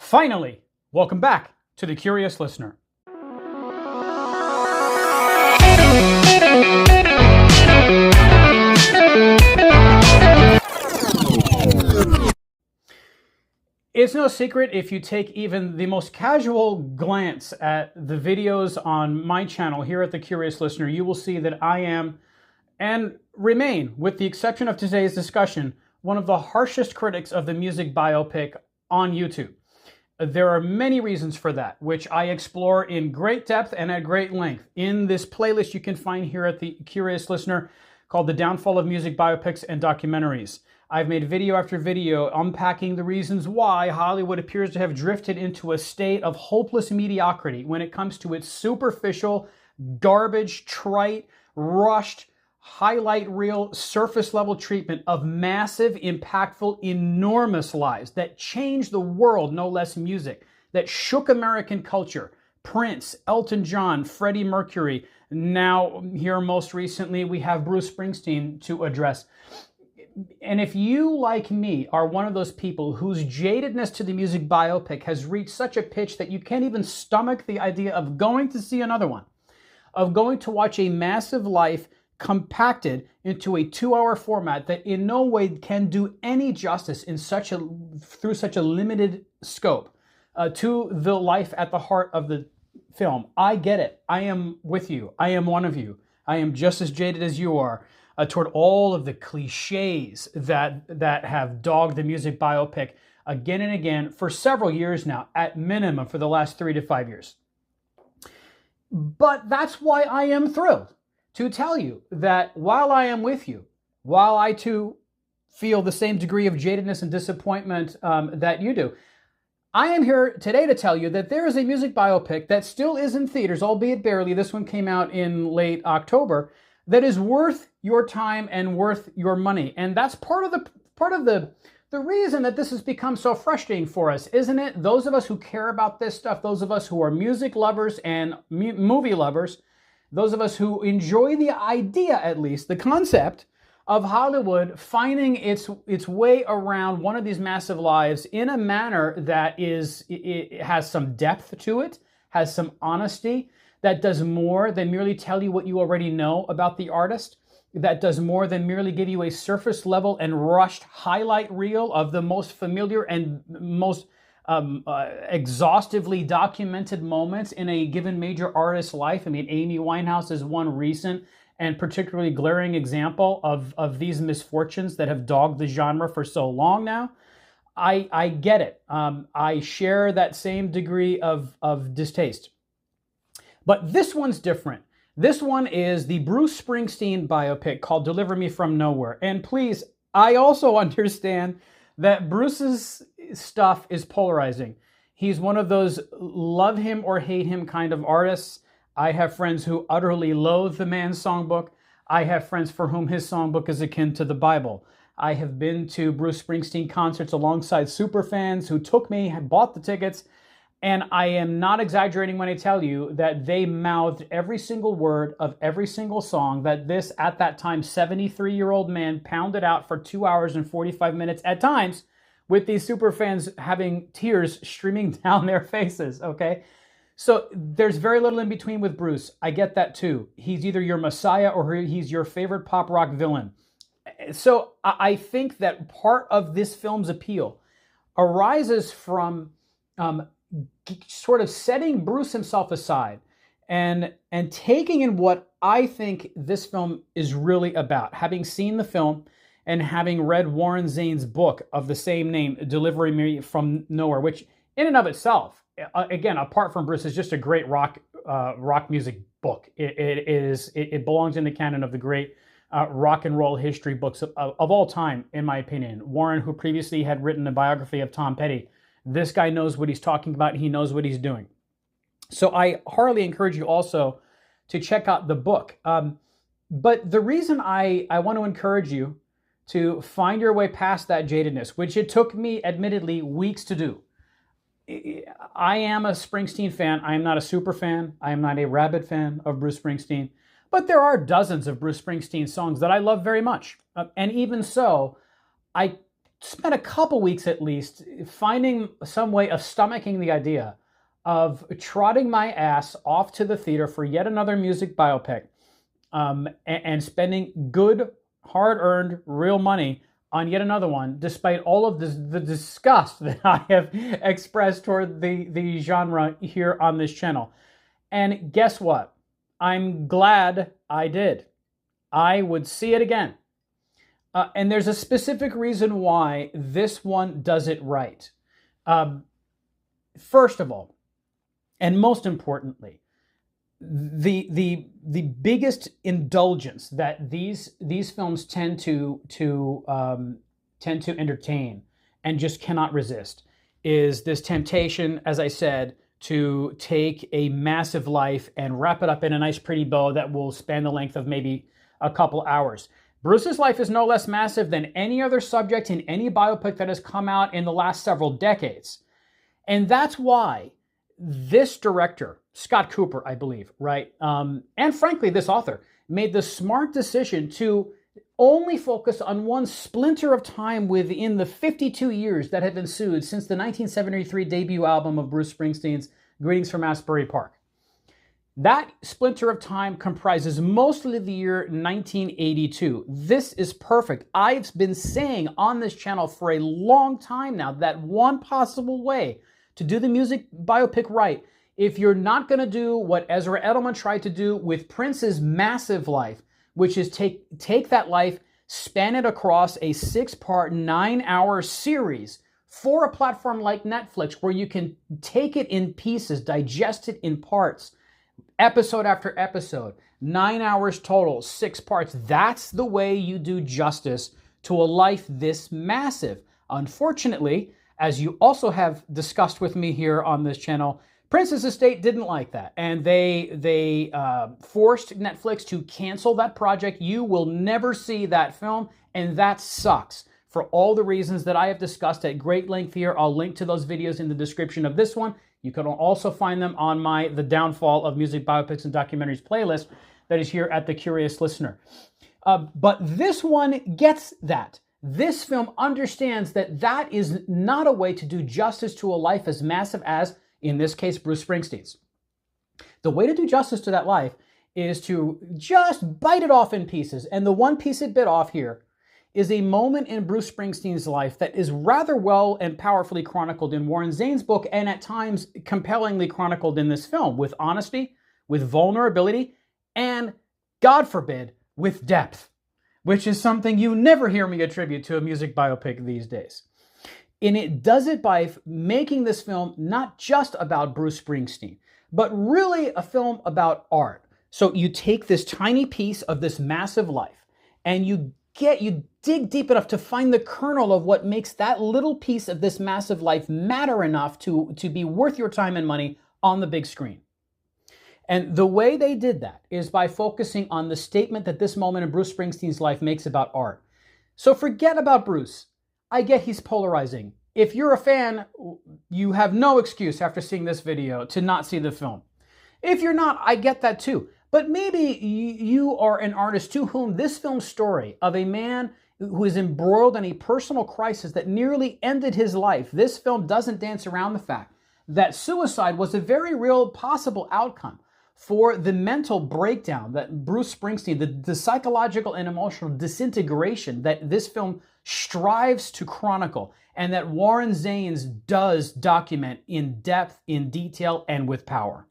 Finally, welcome back to The Curious Listener. It's no secret if you take even the most casual glance at the videos on my channel here at The Curious Listener, you will see that I am, and remain, with the exception of today's discussion, one of the harshest critics of the music biopic on YouTube. There are many reasons for that, which I explore in great depth and at great length in this playlist you can find here at The Curious Listener called The Downfall of Music Biopics and Documentaries. I've made video after video unpacking the reasons why Hollywood appears to have drifted into a state of hopeless mediocrity when it comes to its superficial, garbage, trite, rushed, highlight reel, surface level treatment of massive, impactful, enormous lives that changed the world, no less music, that shook American culture. Prince, Elton John, Freddie Mercury. Now, here most recently, we have Bruce Springsteen to address. And if you, like me, are one of those people whose jadedness to the music biopic has reached such a pitch that you can't even stomach the idea of going to see another one, of going to watch a massive life compacted into a 2-hour format that in no way can do any justice in through such a limited scope to the life at the heart of the film. I get it. I am with you. I am one of you. I am just as jaded as you are toward all of the cliches that have dogged the music biopic again and again for several years now, at minimum for the last 3 to 5 years. But that's why I am thrilled to tell you that while I am with you, while I too feel the same degree of jadedness and disappointment that you do, I am here today to tell you that there is a music biopic that still is in theaters, albeit barely. This one came out in late October, that is worth your time and worth your money. And that's part of the reason that this has become so frustrating for us, isn't it? Those of us who care about this stuff, those of us who are music lovers and movie lovers, those of us who enjoy the idea, at least, the concept of Hollywood finding its way around one of these massive lives in a manner that it has some depth to it, has some honesty, that does more than merely tell you what you already know about the artist, that does more than merely give you a surface level and rushed highlight reel of the most familiar and most exhaustively documented moments in a given major artist's life. I mean, Amy Winehouse is one recent and particularly glaring example of these misfortunes that have dogged the genre for so long now. I get it. I share that same degree of distaste. But this one's different. This one is the Bruce Springsteen biopic called Deliver Me From Nowhere. And please, I also understand that Bruce's stuff is polarizing. He's one of those love him or hate him kind of artists. I have friends who utterly loathe the man's songbook. I have friends for whom his songbook is akin to the Bible. I have been to Bruce Springsteen concerts alongside superfans who took me, had bought the tickets, and I am not exaggerating when I tell you that they mouthed every single word of every single song that this, at that time, 73-year-old man pounded out for 2 hours and 45 minutes at times, with these super fans having tears streaming down their faces, okay? So there's very little in between with Bruce. I get that too. He's either your messiah or he's your favorite pop rock villain. So I think that part of this film's appeal arises from sort of setting Bruce himself aside and taking in what I think this film is really about. Having seen the film and having read Warren Zane's book of the same name, Deliver Me From Nowhere, which in and of itself, again, apart from Bruce, is just a great rock music book. It belongs in the canon of the great rock and roll history books of all time, in my opinion. Warren, who previously had written a biography of Tom Petty, this guy knows what he's talking about. He knows what he's doing. So I heartily encourage you also to check out the book. But the reason I want to encourage you to find your way past that jadedness, which it took me, admittedly, weeks to do. I am a Springsteen fan. I am not a super fan. I am not a rabid fan of Bruce Springsteen. But there are dozens of Bruce Springsteen songs that I love very much. And even so, I spent a couple weeks at least finding some way of stomaching the idea of trotting my ass off to the theater for yet another music biopic, and spending good, hard-earned, real money on yet another one, despite all of the disgust that I have expressed toward the genre here on this channel. And guess what? I'm glad I did. I would see it again. And there's a specific reason why this one does it right. First of all, and most importantly, the biggest indulgence that these films tend to entertain and just cannot resist is this temptation, as I said, to take a massive life and wrap it up in a nice pretty bow that will span the length of maybe a couple hours. Bruce's life is no less massive than any other subject in any biopic that has come out in the last several decades. And that's why this director, Scott Cooper, I believe, right, and frankly, this author, made the smart decision to only focus on one splinter of time within the 52 years that have ensued since the 1973 debut album of Bruce Springsteen's Greetings from Asbury Park. That splinter of time comprises mostly the year 1982. This is perfect. I've been saying on this channel for a long time now that one possible way to do the music biopic right, if you're not going to do what Ezra Edelman tried to do with Prince's massive life, which is take that life, span it across a 6-part, 9-hour series for a platform like Netflix where you can take it in pieces, digest it in parts, episode after episode, 9 hours total, 6 parts. That's the way you do justice to a life this massive. Unfortunately, as you also have discussed with me here on this channel, Prince's estate didn't like that, and they forced Netflix to cancel that project. You will never see that film, and that sucks. For all the reasons that I have discussed at great length here, I'll link to those videos in the description of this one. You can also find them on my The Downfall of Music Biopics and Documentaries playlist that is here at The Curious Listener. But this one gets that. This film understands that that is not a way to do justice to a life as massive as, in this case, Bruce Springsteen's. The way to do justice to that life is to just bite it off in pieces. And the one piece it bit off here is a moment in Bruce Springsteen's life that is rather well and powerfully chronicled in Warren Zane's book, and at times compellingly chronicled in this film, with honesty, with vulnerability, and, God forbid, with depth, which is something you never hear me attribute to a music biopic these days. And it does it by making this film not just about Bruce Springsteen, but really a film about art. So you take this tiny piece of this massive life and you dig deep enough to find the kernel of what makes that little piece of this massive life matter enough to be worth your time and money on the big screen. And the way they did that is by focusing on the statement that this moment in Bruce Springsteen's life makes about art. So forget about Bruce. I get he's polarizing. If you're a fan, you have no excuse after seeing this video to not see the film. If you're not, I get that too. But maybe you are an artist to whom this film's story of a man who is embroiled in a personal crisis that nearly ended his life, this film doesn't dance around the fact that suicide was a very real possible outcome for the mental breakdown that Bruce Springsteen, the psychological and emotional disintegration that this film strives to chronicle, and that Warren Zanes does document in depth, in detail, and with power.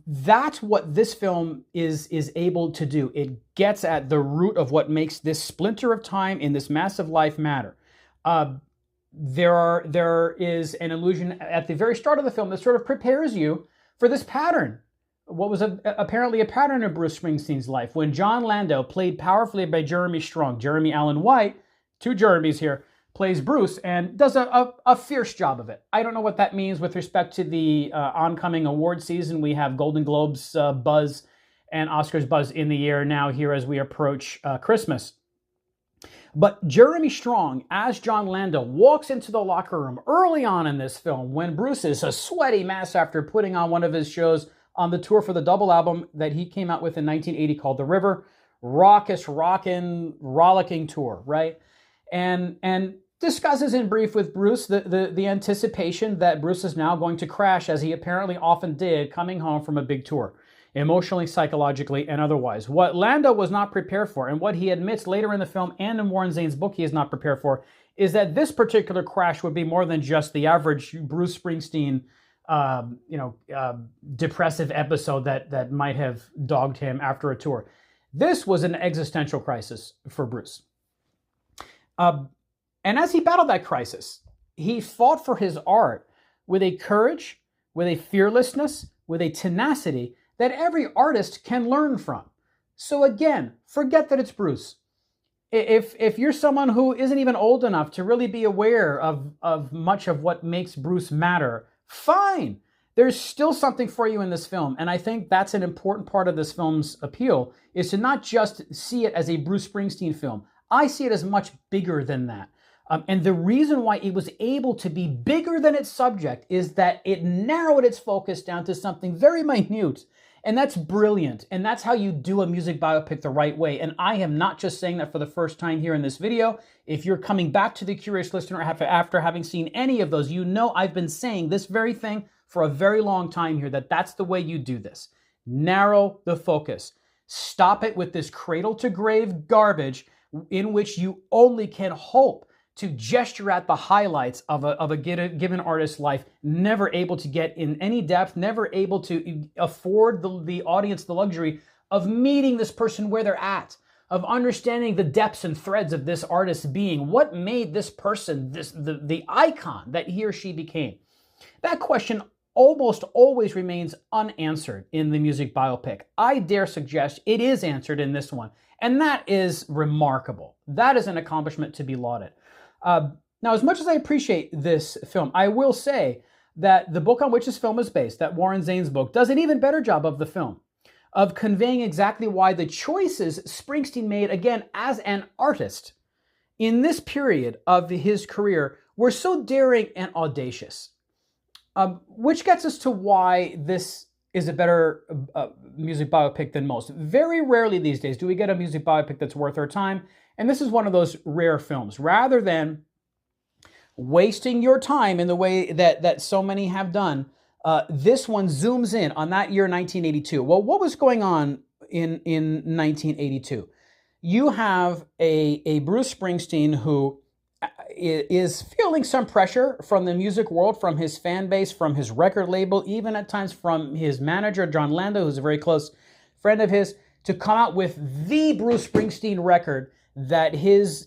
That's what this film is able to do. It gets at the root of what makes this splinter of time in this massive life matter. There is an allusion at the very start of the film that sort of prepares you for this pattern, what was apparently a pattern in Bruce Springsteen's life. When John Landau, played powerfully by Jeremy Strong, Jeremy Allen White, two Jeremys here, plays Bruce and does a fierce job of it. I don't know what that means with respect to the oncoming award season. We have Golden Globes buzz and Oscars buzz in the air now here as we approach Christmas. But Jeremy Strong, as John Landau, walks into the locker room early on in this film when Bruce is a sweaty mess after putting on one of his shows on the tour for the double album that he came out with in 1980 called The River. Raucous, rockin', rollicking tour, right? and discusses in brief with Bruce the anticipation that Bruce is now going to crash, as he apparently often did, coming home from a big tour, emotionally, psychologically, and otherwise. What Lando was not prepared for, and what he admits later in the film and in Warren Zane's book he is not prepared for, is that this particular crash would be more than just the average Bruce Springsteen depressive episode that might have dogged him after a tour. This was an existential crisis for Bruce. And as he battled that crisis, he fought for his art with a courage, with a fearlessness, with a tenacity that every artist can learn from. So again, forget that it's Bruce. If you're someone who isn't even old enough to really be aware of much of what makes Bruce matter, fine. There's still something for you in this film. And I think that's an important part of this film's appeal, is to not just see it as a Bruce Springsteen film. I see it as much bigger than that. And the reason why it was able to be bigger than its subject is that it narrowed its focus down to something very minute. And that's brilliant. And that's how you do a music biopic the right way. And I am not just saying that for the first time here in this video. If you're coming back to The Curious Listener after having seen any of those, you know I've been saying this very thing for a very long time here, that that's the way you do this. Narrow the focus. Stop it with this cradle-to-grave garbage in which you only can hope to gesture at the highlights of a given artist's life, never able to get in any depth, never able to afford the audience the luxury of meeting this person where they're at, of understanding the depths and threads of this artist's being. What made this person the icon that he or she became? That question almost always remains unanswered in the music biopic. I dare suggest it is answered in this one, and that is remarkable. That is an accomplishment to be lauded. Now, as much as I appreciate this film, I will say that the book on which this film is based, that Warren Zane's book, does an even better job of the film, of conveying exactly why the choices Springsteen made, again, as an artist in this period of his career were so daring and audacious. Which gets us to why this is a better music biopic than most. Very rarely these days do we get a music biopic that's worth our time. And this is one of those rare films. Rather than wasting your time in the way that so many have done, this one zooms in on that year, 1982. Well, what was going on in 1982? You have a Bruce Springsteen who is feeling some pressure from the music world, from his fan base, from his record label, even at times from his manager, John Lando, who's a very close friend of his, to come out with the Bruce Springsteen record that his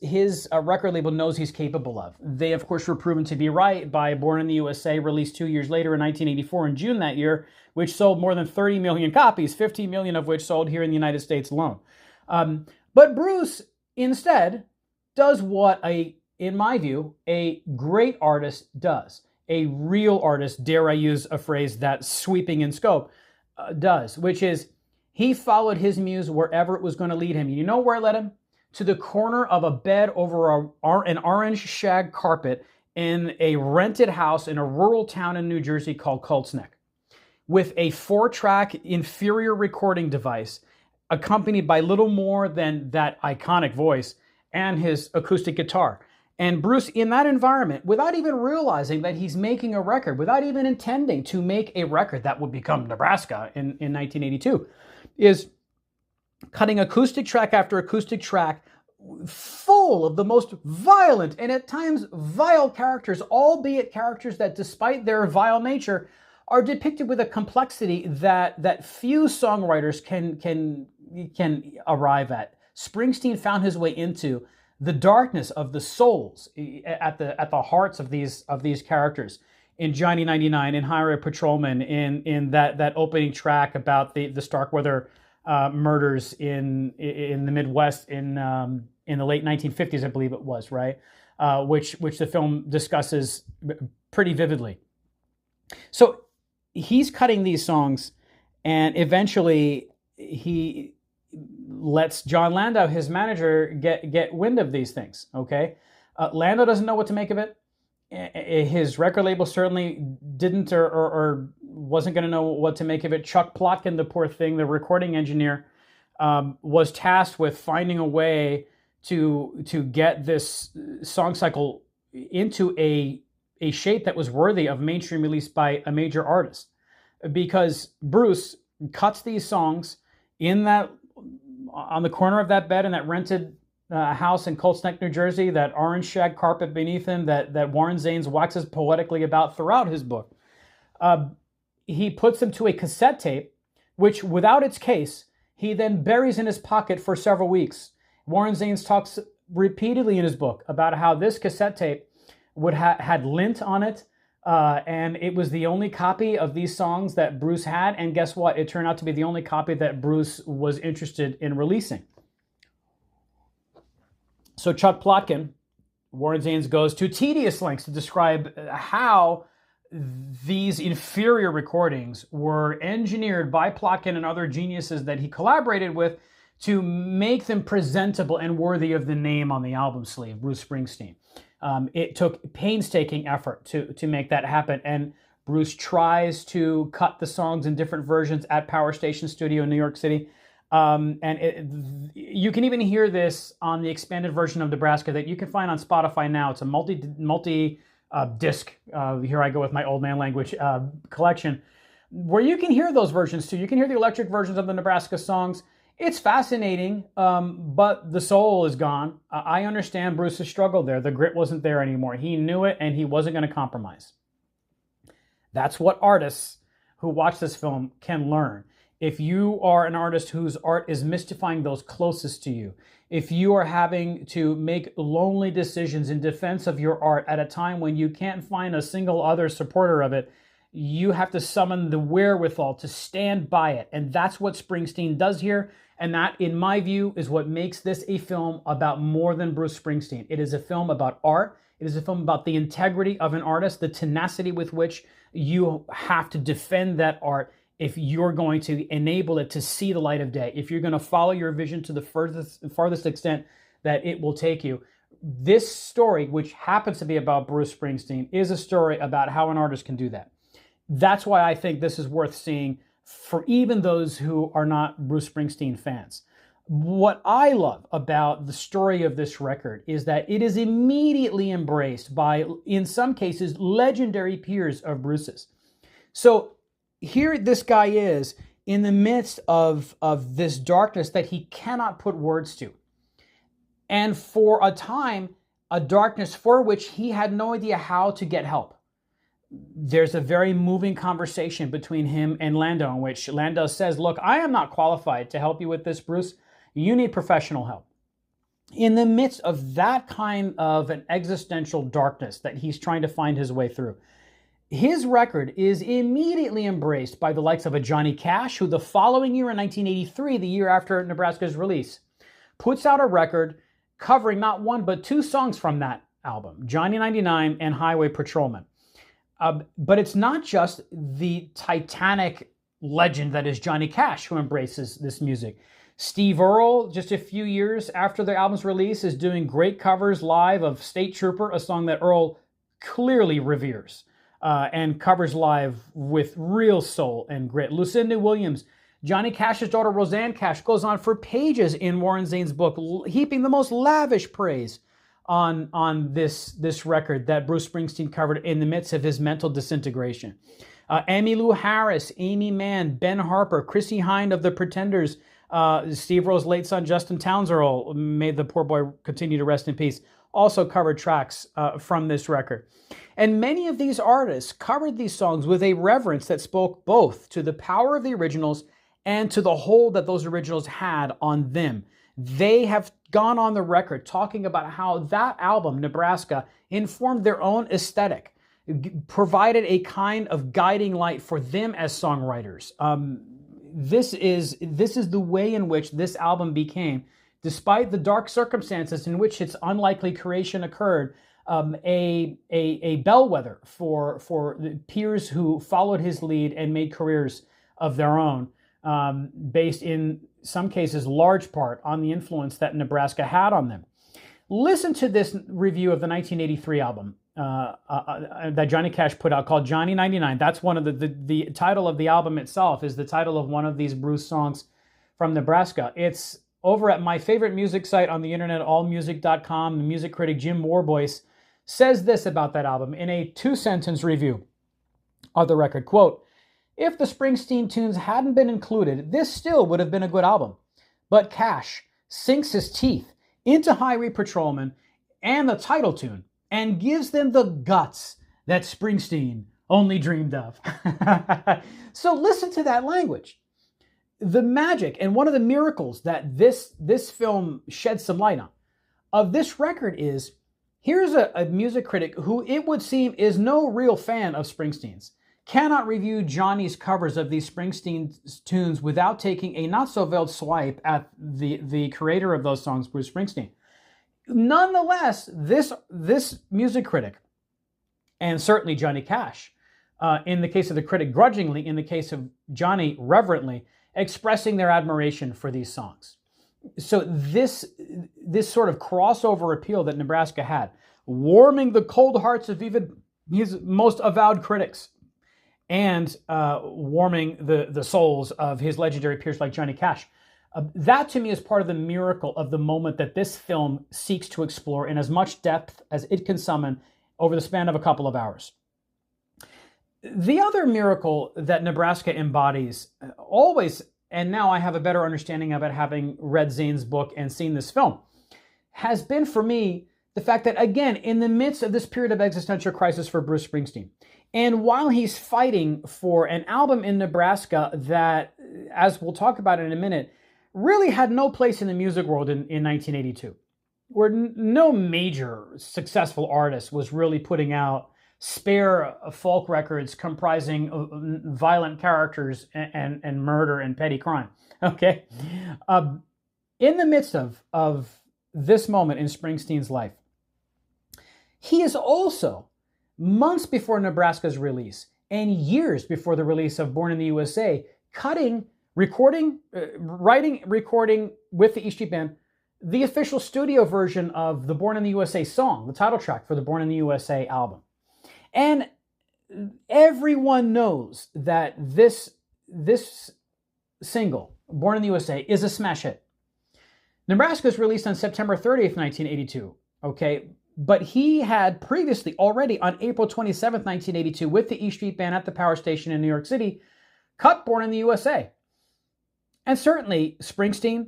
record label knows he's capable of. They, of course, were proven to be right by Born in the USA, released 2 years later in 1984 in June that year, which sold more than 30 million copies, 15 million of which sold here in the United States alone. But Bruce, instead, does what, in my view, a great artist does. A real artist, dare I use a phrase that's sweeping in scope, does, which is he followed his muse wherever it was going to lead him. You know where it led him? To the corner of a bed over an orange shag carpet in a rented house in a rural town in New Jersey called Colts Neck, with a 4-track inferior recording device accompanied by little more than that iconic voice and his acoustic guitar. And Bruce, in that environment, without even realizing that he's making a record, without even intending to make a record that would become Nebraska in 1982, is cutting acoustic track after acoustic track, full of the most violent and at times vile characters, albeit characters that, despite their vile nature, are depicted with a complexity that few songwriters can arrive at. Springsteen found his way into the darkness of the souls at the hearts of these characters. In Johnny 99, in Hire a Patrolman, in that opening track about the Starkweather murders in the Midwest in the late 1950s, I believe it was, right? Which the film discusses pretty vividly. So he's cutting these songs, and eventually he lets John Landau, his manager, get wind of these things. Okay, Landau doesn't know what to make of it. His record label certainly didn't or wasn't going to know what to make of it. Chuck Plotkin, the poor thing, the recording engineer, was tasked with finding a way to get this song cycle into a shape that was worthy of mainstream release by a major artist, because Bruce cuts these songs on the corner of that bed in that rented house in Colts Neck, New Jersey, that orange shag carpet beneath him that Warren Zanes waxes poetically about throughout his book. He puts them to a cassette tape, which without its case, he then buries in his pocket for several weeks. Warren Zanes talks repeatedly in his book about how this cassette tape had lint on it, and it was the only copy of these songs that Bruce had, and guess what? It turned out to be the only copy that Bruce was interested in releasing. So Chuck Plotkin, Warren Zanes, goes to tedious lengths to describe how these inferior recordings were engineered by Plotkin and other geniuses that he collaborated with to make them presentable and worthy of the name on the album sleeve, Bruce Springsteen. It took painstaking effort to make that happen, and Bruce tries to cut the songs in different versions at Power Station Studio in New York City. You can even hear this on the expanded version of Nebraska that you can find on Spotify now. It's a multi disc. Here I go with my old man language collection, where you can hear those versions too. You can hear the electric versions of the Nebraska songs. It's fascinating, but the soul is gone. I understand Bruce's struggle there. The grit wasn't there anymore. He knew it, and he wasn't going to compromise. That's what artists who watch this film can learn. If you are an artist whose art is mystifying those closest to you, if you are having to make lonely decisions in defense of your art at a time when you can't find a single other supporter of it, you have to summon the wherewithal to stand by it. And that's what Springsteen does here. And that, in my view, is what makes this a film about more than Bruce Springsteen. It is a film about art. It is a film about the integrity of an artist, the tenacity with which you have to defend that art if you're going to enable it to see the light of day, if you're going to follow your vision to the farthest extent that it will take you. This story, which happens to be about Bruce Springsteen, is a story about how an artist can do that. That's why I think this is worth seeing for even those who are not Bruce Springsteen fans. What I love about the story of this record is that it is immediately embraced by, in some cases, legendary peers of Bruce's. So here this guy is in the midst of this darkness that he cannot put words to. And for a time, a darkness for which he had no idea how to get help. There's a very moving conversation between him and Lando in which Lando says, look, I am not qualified to help you with this, Bruce. You need professional help. In the midst of that kind of an existential darkness that he's trying to find his way through, his record is immediately embraced by the likes of a Johnny Cash, who the following year in 1983, the year after Nebraska's release, puts out a record covering not one but two songs from that album, Johnny 99 and Highway Patrolman. But it's not just the titanic legend that is Johnny Cash who embraces this music. Steve Earle, just a few years after the album's release, is doing great covers live of State Trooper, a song that Earle clearly reveres, and covers live with real soul and grit. Lucinda Williams, Johnny Cash's daughter Roseanne Cash, goes on for pages in Warren Zanes' book, heaping the most lavish praise on this record that Bruce Springsteen covered in the midst of his mental disintegration. Emmylou Harris, Amy Mann, Ben Harper, Chrissie Hynde of The Pretenders, Steve Earle's late son Justin Townes Earle, may the poor boy continue to rest in peace, also covered tracks from this record. And many of these artists covered these songs with a reverence that spoke both to the power of the originals and to the hold that those originals had on them. They have gone on the record talking about how that album, Nebraska, informed their own aesthetic, provided a kind of guiding light for them as songwriters. This is the way in which this album became, despite the dark circumstances in which its unlikely creation occurred, a bellwether for the peers who followed his lead and made careers of their own, based in some cases large part on the influence that Nebraska had on them. Listen to this review of the 1983 album that Johnny Cash put out called Johnny 99. That's one of the title of the album itself is the title of one of these Bruce songs from Nebraska. It's over at my favorite music site on the internet, allmusic.com, the music critic Jim Warboyce says this about that album in a 2-sentence review of the record. Quote, "If the Springsteen tunes hadn't been included, this still would have been a good album. But Cash sinks his teeth into Highway Patrolman and the title tune and gives them the guts that Springsteen only dreamed of." So listen to that language. The magic and one of the miracles that this film sheds some light on of this record is, here's a music critic who it would seem is no real fan of Springsteen's, cannot review Johnny's covers of these Springsteen tunes without taking a not-so-veiled swipe at the creator of those songs, Bruce Springsteen. Nonetheless, this music critic, and certainly Johnny Cash, in the case of the critic grudgingly, in the case of Johnny reverently, expressing their admiration for these songs. So this sort of crossover appeal that Nebraska had, warming the cold hearts of even his most avowed critics, and warming the souls of his legendary peers like Johnny Cash. That to me is part of the miracle of the moment that this film seeks to explore in as much depth as it can summon over the span of a couple of hours. The other miracle that Nebraska embodies always, and now I have a better understanding of it having read Zane's book and seen this film, has been for me the fact that, again, in the midst of this period of existential crisis for Bruce Springsteen, and while he's fighting for an album in Nebraska that, as we'll talk about in a minute, really had no place in the music world in 1982, where no major successful artist was really putting out spare folk records comprising violent characters and murder and petty crime. Okay? In the midst of this moment in Springsteen's life, he is also, months before Nebraska's release and years before the release of Born in the USA, recording with the E Street Band the official studio version of the Born in the USA song, the title track for the Born in the USA album. And everyone knows that this single, Born in the USA, is a smash hit. Nebraska was released on September 30th, 1982, okay? But he had previously, already on April 27th, 1982, with the E Street Band at the Power Station in New York City, cut Born in the USA. And certainly, Springsteen,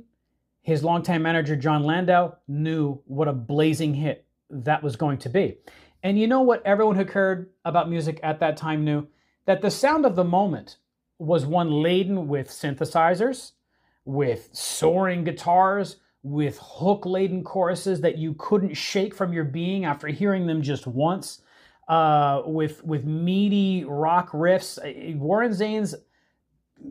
his longtime manager, John Landau, knew what a blazing hit that was going to be. And you know what everyone who cared about music at that time knew? That the sound of the moment was one laden with synthesizers, with soaring guitars, with hook-laden choruses that you couldn't shake from your being after hearing them just once, with meaty rock riffs. Warren Zanes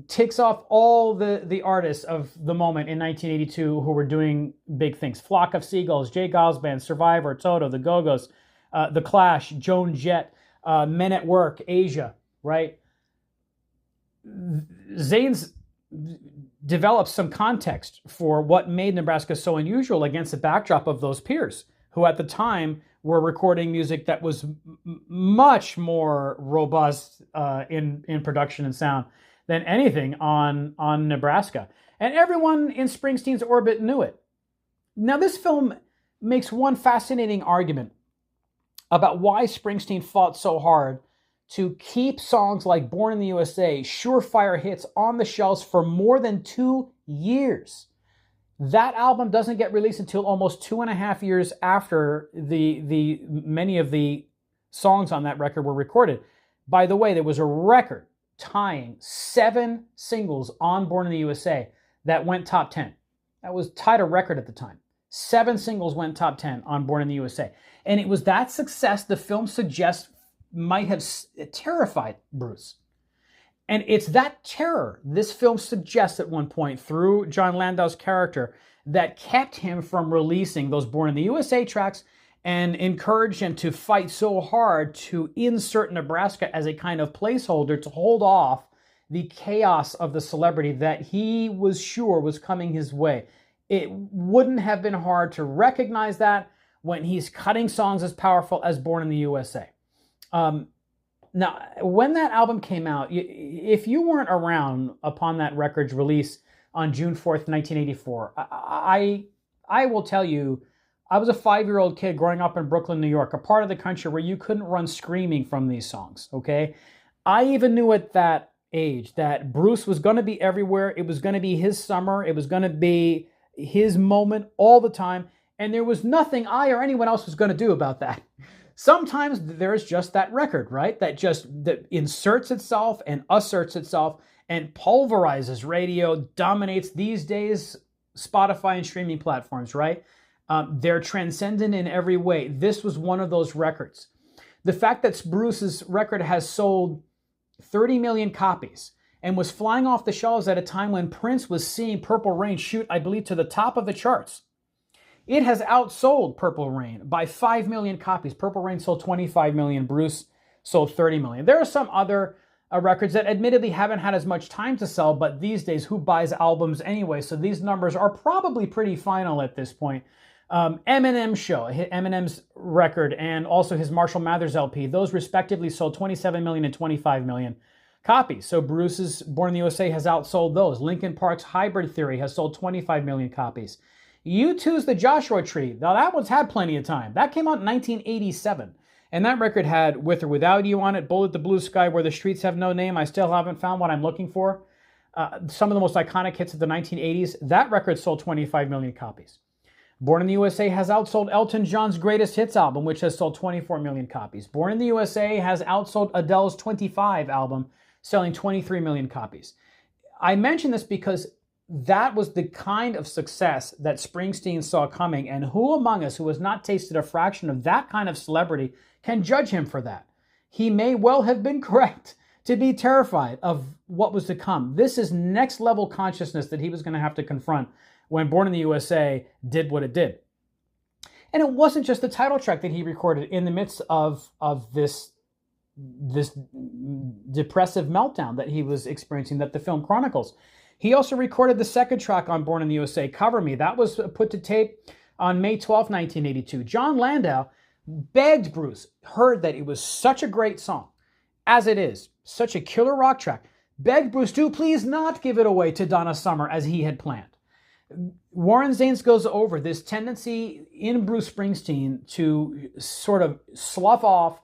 ticks off all the artists of the moment in 1982 who were doing big things. Flock of Seagulls, Jay Giles Band, Survivor, Toto, The Go-Go's, The Clash, Joan Jett, Men at Work, Asia, right? Zanes develops some context for what made Nebraska so unusual against the backdrop of those peers who at the time were recording music that was much more robust in production and sound than anything on Nebraska. And everyone in Springsteen's orbit knew it. Now, this film makes one fascinating argument about why Springsteen fought so hard to keep songs like Born in the USA, surefire hits, on the shelves for more than 2 years. That album doesn't get released until almost 2.5 years after the many of the songs on that record were recorded. By the way, there was a record tying 7 singles on Born in the USA that went top 10. That was tied a record at the time. 7 singles went top 10 on Born in the USA. And it was that success the film suggests might have terrified Bruce. And it's that terror this film suggests at one point through John Landau's character that kept him from releasing those Born in the USA tracks and encouraged him to fight so hard to insert Nebraska as a kind of placeholder to hold off the chaos of the celebrity that he was sure was coming his way. It wouldn't have been hard to recognize that when he's cutting songs as powerful as Born in the USA. Now, when that album came out, if you weren't around upon that record's release on June 4th, 1984. I will tell you, I was a 5-year-old kid growing up in Brooklyn, New York, a part of the country where you couldn't run screaming from these songs, okay? I even knew at that age that Bruce was going to be everywhere. It was going to be his summer. It was going to be his moment all the time. And there was nothing I or anyone else was going to do about that. Sometimes there's just that record, right? That inserts itself and asserts itself and pulverizes radio, dominates these days Spotify and streaming platforms, right? They're transcendent in every way. This was one of those records. The fact that Bruce's record has sold 30 million copies and was flying off the shelves at a time when Prince was seeing Purple Rain shoot, I believe, to the top of the charts. It has outsold Purple Rain by 5 million copies. Purple Rain sold 25 million. Bruce sold 30 million. There are some other records that admittedly haven't had as much time to sell, but these days, who buys albums anyway? So these numbers are probably pretty final at this point. Eminem's show, Eminem's record, and also his Marshall Mathers LP, those respectively sold 27 million and 25 million copies. So Bruce's Born in the USA has outsold those. Linkin Park's Hybrid Theory has sold 25 million copies. U2's The Joshua Tree, now that one's had plenty of time. That came out in 1987. And that record had With or Without You on it, Bullet the Blue Sky, Where the Streets Have No Name. I still haven't found what I'm looking for. Some of the most iconic hits of the 1980s. That record sold 25 million copies. Born in the USA has outsold Elton John's Greatest Hits album, which has sold 24 million copies. Born in the USA has outsold Adele's 25 album, selling 23 million copies. I mention this because that was the kind of success that Springsteen saw coming, and who among us who has not tasted a fraction of that kind of celebrity can judge him for that? He may well have been correct to be terrified of what was to come. This is next level consciousness that he was going to have to confront when Born in the USA did what it did. And it wasn't just the title track that he recorded in the midst of this depressive meltdown that he was experiencing that the film chronicles. He also recorded the second track on Born in the USA, Cover Me. That was put to tape on May 12, 1982. John Landau begged Bruce, heard that it was such a great song, as it is, such a killer rock track, begged Bruce to please not give it away to Donna Summer as he had planned. Warren Zanes goes over this tendency in Bruce Springsteen to sort of slough off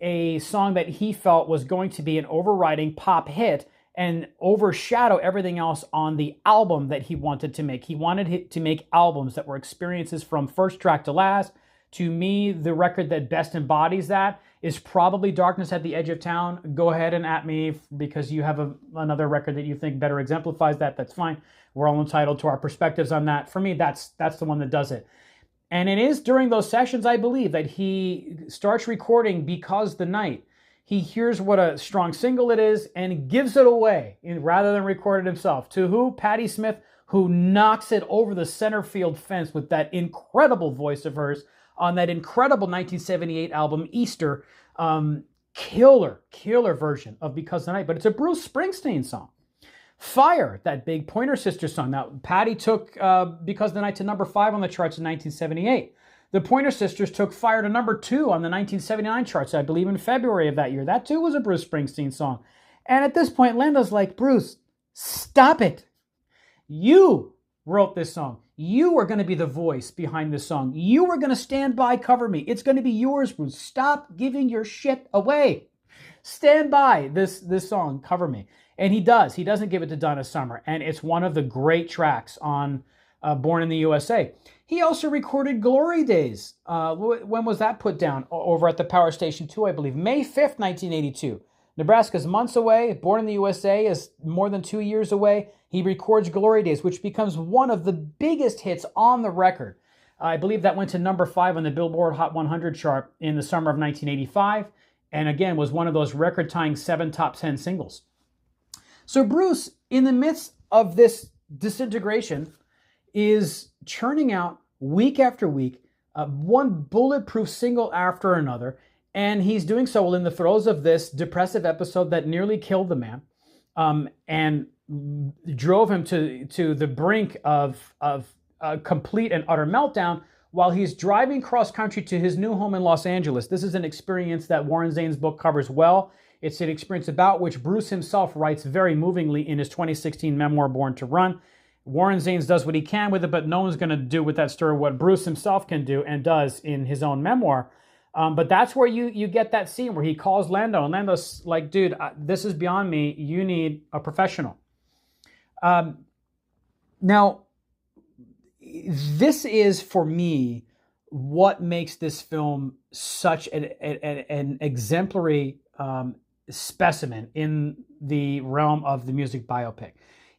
a song that he felt was going to be an overriding pop hit and overshadow everything else on the album that he wanted to make. He wanted to make albums that were experiences from first track to last. To me, the record that best embodies that is probably Darkness at the Edge of Town. Go ahead and at me because you have another record that you think better exemplifies that. That's fine. We're all entitled to our perspectives on that. For me, that's the one that does it. And it is during those sessions, I believe, that he starts recording Because the Night. He hears what a strong single it is and gives it away rather than record it himself. To who? Patti Smith, who knocks it over the center field fence with that incredible voice of hers on that incredible 1978 album, Easter. Killer version of Because the Night. But it's a Bruce Springsteen song. Fire, that big Pointer Sisters song. Now, Patti took Because the Night to number 5 on the charts in 1978. The Pointer Sisters took Fire to number 2 on the 1979 charts, I believe in February of that year. That too was a Bruce Springsteen song. And at this point, Landau's like, Bruce, stop it. You wrote this song. You are going to be the voice behind this song. You are going to stand by Cover Me. It's going to be yours, Bruce. Stop giving your shit away. Stand by this song, Cover Me. And he does. He doesn't give it to Donna Summer. And it's one of the great tracks on Born in the USA. He also recorded Glory Days. When was that put down? Over at the Power Station 2, I believe. May 5th, 1982. Nebraska's months away. Born in the USA is more than 2 years away. He records Glory Days, which becomes one of the biggest hits on the record. I believe that went to number 5 on the Billboard Hot 100 chart in the summer of 1985. And again, was one of those record-tying 7 top 10 singles. So Bruce, in the midst of this disintegration, is churning out week after week, one bulletproof single after another, and he's doing so in the throes of this depressive episode that nearly killed the man, and drove him to the brink of a complete and utter meltdown while he's driving cross country to his new home in Los Angeles. This is an experience that Warren Zanes' book covers well. It's an experience about which Bruce himself writes very movingly in his 2016 memoir, Born to Run. Warren Zanes does what he can with it, but no one's going to do with that story what Bruce himself can do and does in his own memoir. But that's where you get that scene where he calls Lando, and Lando's like, dude, this is beyond me. You need a professional. Now, this is, for me, what makes this film such an exemplary specimen in the realm of the music biopic.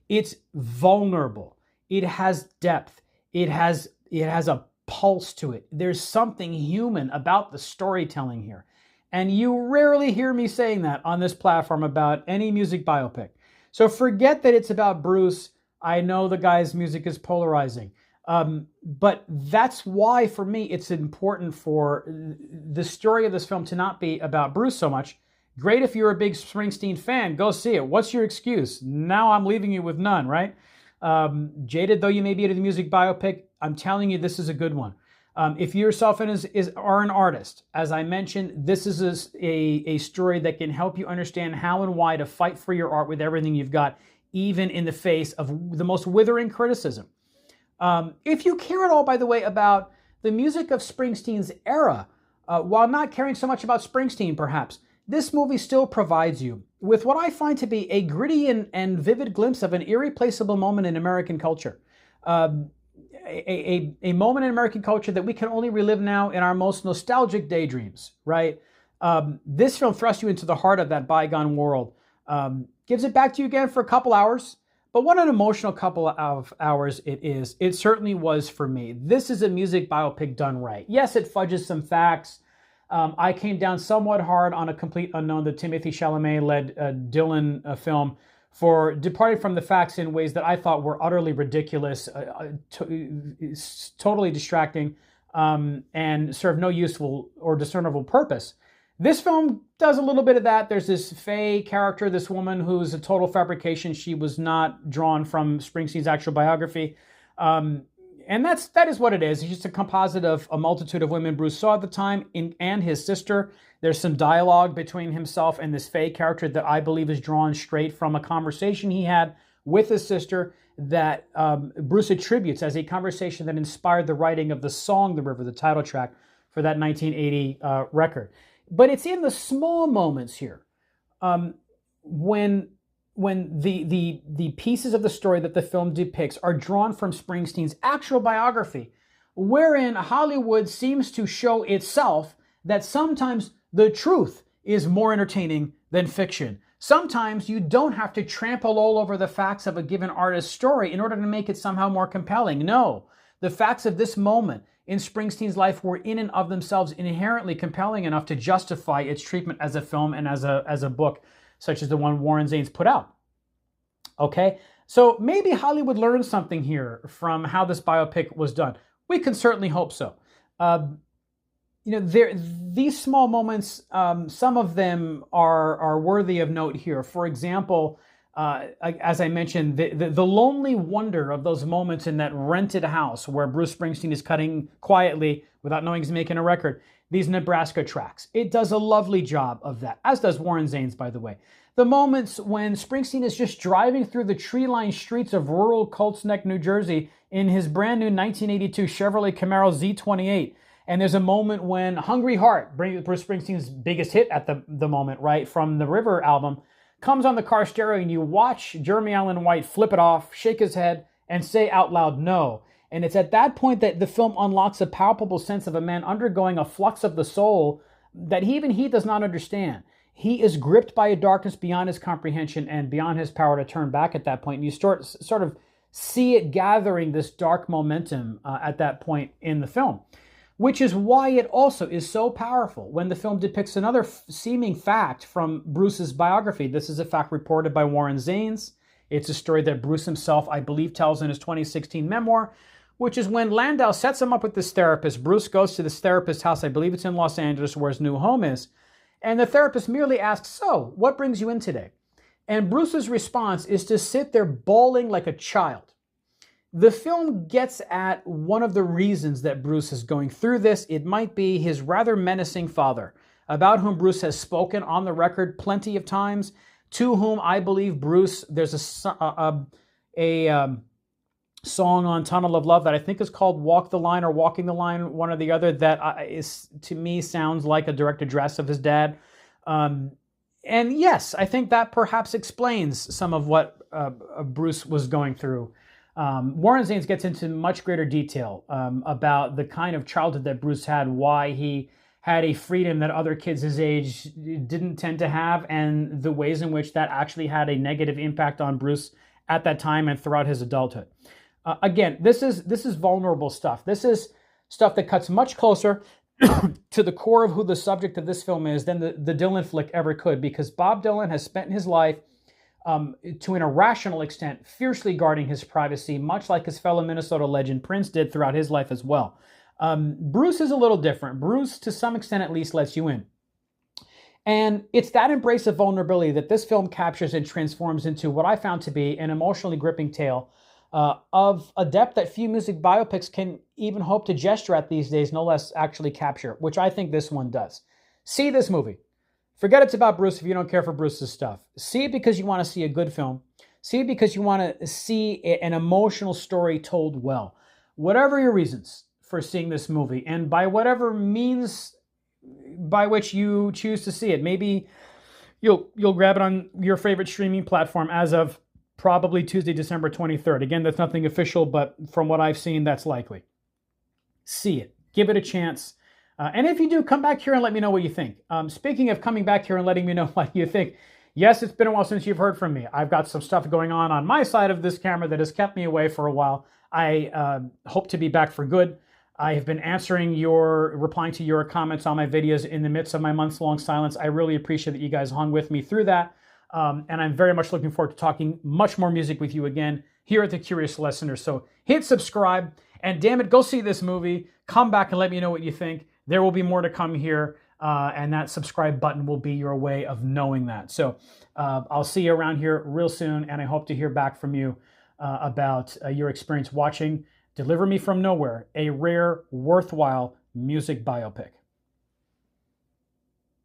It's vulnerable. It has depth. It has a pulse to it. There's something human about the storytelling here. And you rarely hear me saying that on this platform about any music biopic. So forget that it's about Bruce. I know the guy's music is polarizing. But that's why, for me, it's important for the story of this film to not be about Bruce so much. Great if you're a big Springsteen fan, go see it. What's your excuse? Now I'm leaving you with none, right? Jaded though you may be to the music biopic, I'm telling you this is a good one. If you yourself are an artist, as I mentioned, this is a story that can help you understand how and why to fight for your art with everything you've got, even in the face of the most withering criticism. If you care at all, by the way, about the music of Springsteen's era, while not caring so much about Springsteen, perhaps, this movie still provides you with what I find to be a gritty and vivid glimpse of an irreplaceable moment in American culture. A moment in American culture that we can only relive now in our most nostalgic daydreams, right? This film thrusts you into the heart of that bygone world, gives it back to you again for a couple hours. But what an emotional couple of hours it is. It certainly was for me. This is a music biopic done right. Yes, it fudges some facts. I came down somewhat hard on A Complete Unknown, the Timothée Chalamet-led Dylan film, for departing from the facts in ways that I thought were utterly ridiculous, totally distracting, and served no useful or discernible purpose. This film does a little bit of that. There's this fray character, this woman who's a total fabrication. She was not drawn from Springsteen's actual biography. And that is what it is. It's just a composite of a multitude of women Bruce saw at the time and his sister. There's some dialogue between himself and this fay character that I believe is drawn straight from a conversation he had with his sister that Bruce attributes as a conversation that inspired the writing of the song The River, the title track for that 1980 record. But it's in the small moments here when the pieces of the story that the film depicts are drawn from Springsteen's actual biography, wherein Hollywood seems to show itself that sometimes the truth is more entertaining than fiction. Sometimes you don't have to trample all over the facts of a given artist's story in order to make it somehow more compelling. No, the facts of this moment in Springsteen's life were in and of themselves inherently compelling enough to justify its treatment as a film and as a book, such as the one Warren Zanes put out. Okay, so maybe Hollywood learned something here from how this biopic was done. We can certainly hope so. These small moments, some of them are worthy of note here. For example, as I mentioned, the lonely wonder of those moments in that rented house where Bruce Springsteen is cutting quietly without knowing he's making a record. These Nebraska tracks. It does a lovely job of that, as does Warren Zanes, by the way. The moments when Springsteen is just driving through the tree-lined streets of rural Colts Neck, New Jersey in his brand new 1982 Chevrolet Camaro Z28. And there's a moment when Hungry Heart, Bruce Springsteen's biggest hit at the moment, right, from the River album, comes on the car stereo and you watch Jeremy Allen White flip it off, shake his head, and say out loud, no. And it's at that point that the film unlocks a palpable sense of a man undergoing a flux of the soul that even he does not understand. He is gripped by a darkness beyond his comprehension and beyond his power to turn back at that point. And you sort of see it gathering this dark momentum at that point in the film, which is why it also is so powerful when the film depicts another seeming fact from Bruce's biography. This is a fact reported by Warren Zanes. It's a story that Bruce himself, I believe, tells in his 2016 memoir, which is when Landau sets him up with this therapist. Bruce goes to this therapist's house, I believe it's in Los Angeles, where his new home is, and the therapist merely asks, so, what brings you in today? And Bruce's response is to sit there bawling like a child. The film gets at one of the reasons that Bruce is going through this. It might be his rather menacing father, about whom Bruce has spoken on the record plenty of times, to whom I believe Bruce, there's a song on Tunnel of Love that I think is called Walk the Line or Walking the Line, one or the other, that is, to me, sounds like a direct address of his dad. Um, and yes, I think that perhaps explains some of what Bruce was going through. Warren Zanes gets into much greater detail about the kind of childhood that Bruce had, why he had a freedom that other kids his age didn't tend to have, and the ways in which that actually had a negative impact on Bruce at that time and throughout his adulthood. Again, this is vulnerable stuff. This is stuff that cuts much closer to the core of who the subject of this film is than the Dylan flick ever could, because Bob Dylan has spent his life, to an irrational extent, fiercely guarding his privacy, much like his fellow Minnesota legend Prince did throughout his life as well. Bruce is a little different. Bruce, to some extent at least, lets you in. And it's that embrace of vulnerability that this film captures and transforms into what I found to be an emotionally gripping tale of a depth that few music biopics can even hope to gesture at these days, no less actually capture, which I think this one does. See this movie. Forget it's about Bruce if you don't care for Bruce's stuff. See it because you want to see a good film. See it because you want to see an emotional story told well. Whatever your reasons for seeing this movie, and by whatever means by which you choose to see it, maybe you'll grab it on your favorite streaming platform as of probably Tuesday, December 23rd. Again, that's nothing official, but from what I've seen, that's likely. See it. Give it a chance. And if you do, come back here and let me know what you think. Speaking of coming back here and letting me know what you think, yes, it's been a while since you've heard from me. I've got some stuff going on my side of this camera that has kept me away for a while. I hope to be back for good. I have been replying to your comments on my videos in the midst of my months-long silence. I really appreciate that you guys hung with me through that. And I'm very much looking forward to talking much more music with you again here at The Curious Listener. So hit subscribe, and damn it, go see this movie. Come back and let me know what you think. There will be more to come here, and that subscribe button will be your way of knowing that. So I'll see you around here real soon, and I hope to hear back from you about your experience watching Deliver Me From Nowhere, a rare, worthwhile music biopic.